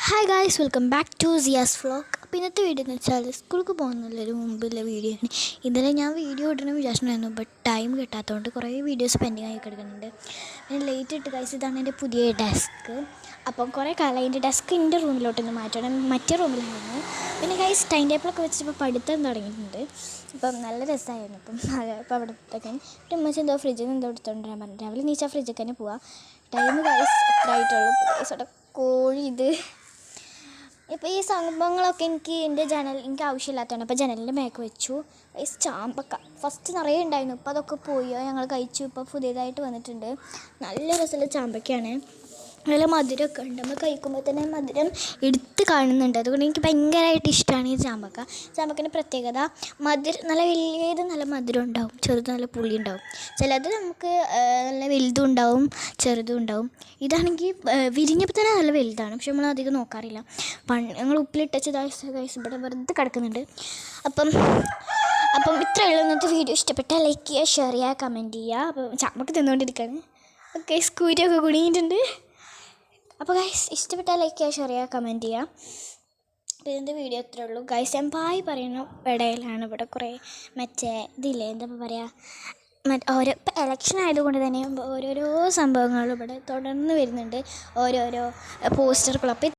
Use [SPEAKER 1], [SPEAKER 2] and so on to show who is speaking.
[SPEAKER 1] Hi guys, welcome back to Siya's vlog. അപ്പോൾ ഇന്നത്തെ video എന്ന് വെച്ചാൽ സ്കൂൾക്ക് പോകുന്നതിലൊരു മുമ്പുള്ള വീഡിയോ ആണ്. ഇന്നലെ ഞാൻ വീഡിയോ ഇടണം വിചാരിച്ചിട്ടുണ്ടായിരുന്നു, ബട്ട് ടൈം കിട്ടാത്തതുകൊണ്ട് കുറേ വീഡിയോസ് പെൻഡിങ് ആയി കിടക്കുന്നുണ്ട്. ഞാൻ ലേറ്റ് ഇട്ട് ഗൈസ്, ഇതാണ് എൻ്റെ പുതിയ ഡെസ്ക്. അപ്പം കുറേ കാലം എൻ്റെ ഡെസ്ക് എൻ്റെ റൂമിലോട്ടൊന്ന് മാറ്റണം, മറ്റേ റൂമിലായിരുന്നു. പിന്നെ ഗൈസ് ടൈം ടേബിളൊക്കെ വെച്ചിട്ട് പഠിത്തം തുടങ്ങിയിട്ടുണ്ട്. അപ്പം നല്ല രസമായിരുന്നു. അപ്പോൾ അവിടത്തേക്ക് പിന്നെ ഉമ്മച്ചി എന്തോ ഫ്രിഡ്ജിൽ നിന്ന് എന്തോ എടുത്തുകൊണ്ട് വരാൻ പറഞ്ഞു. രാവിലെ നീച്ചാൽ ഫ്രിഡ്ജിൽ തന്നെ പോവാം. ടൈം ഗൈസ് എത്ര ആയിട്ടുള്ളൂ. ഗൈസ് അവിടെ കോഴി ഇത്. ഇപ്പോൾ ഈ സംഭവങ്ങളൊക്കെ എനിക്ക് ആവശ്യമില്ലാത്തതാണ്. അപ്പോൾ ജനലിൻ്റെ മേക്ക് വെച്ചു. ഈ ചാമ്പക്ക ഫസ്റ്റ് നിറയെ ഉണ്ടായിരുന്നു, ഇപ്പോൾ അതൊക്കെ പോയി, ഞങ്ങൾ കഴിച്ചു. ഇപ്പോൾ പുതിയതായിട്ട് വന്നിട്ടുണ്ട്. നല്ല രസമുള്ള ചാമ്പക്കയാണ്. നല്ല മധുരമൊക്കെ ഉണ്ട്. നമ്മൾ കഴിക്കുമ്പോൾ തന്നെ മധുരം എടുത്ത് കാണുന്നുണ്ട്. അതുകൊണ്ട് എനിക്ക് ഭയങ്കരമായിട്ട് ഇഷ്ടമാണ് ഈ ചാമ്പക്ക. ചാമ്പക്കൻ്റെ പ്രത്യേകത നല്ല വലിയത് നല്ല മധുരം ഉണ്ടാവും, ചെറുത് നല്ല പുളി ഉണ്ടാവും. ചിലത് നമുക്ക് നല്ല വലുതും ഉണ്ടാവും, ചെറുതും ഉണ്ടാവും. ഇതാണെങ്കിൽ വിരിഞ്ഞപ്പോൾ തന്നെ നല്ല വലുതാണ്, പക്ഷെ നമ്മൾ അധികം നോക്കാറില്ല. ഞങ്ങൾ ഉപ്പിലിട്ടച്ച് ഗൈസ് ഇവിടെ വെറുതെ കിടക്കുന്നുണ്ട്. അപ്പം ഇത്രയുള്ള ഇന്നത്തെ വീഡിയോ. ഇഷ്ടപ്പെട്ടാൽ ലൈക്ക് ചെയ്യുക, ഷെയർ ചെയ്യുക, കമൻറ്റ് ചെയ്യുക. അപ്പോൾ ചാമ്പക്ക തിന്നുകൊണ്ടിരിക്കുകയാണ്. ഓക്കെ, സ്കൂരിയൊക്കെ കുടുങ്ങിയിട്ടുണ്ട്. അപ്പോൾ ഗൈസ് ഇഷ്ടപ്പെട്ടാൽ ലൈക്ക് ചെയ്യുക, ഷെയർ ചെയ്യുക, കമൻറ്റ് ചെയ്യുക. അപ്പോൾ ഇതിൻ്റെ വീഡിയോ അത്രേ ഉള്ളൂ ഗൈസ്. ഞാൻ ബായ് പറയുന്ന ഇടയിലാണ്. ഇവിടെ കുറേ ഇതില്ലേ, എന്താ പറയുക, ഓരോ ഇപ്പം എലക്ഷൻ ആയതുകൊണ്ട് തന്നെ ഓരോരോ സംഭവങ്ങളും ഇവിടെ തുടർന്ന് വരുന്നുണ്ട്, ഓരോരോ പോസ്റ്ററുകൾ. അപ്പോൾ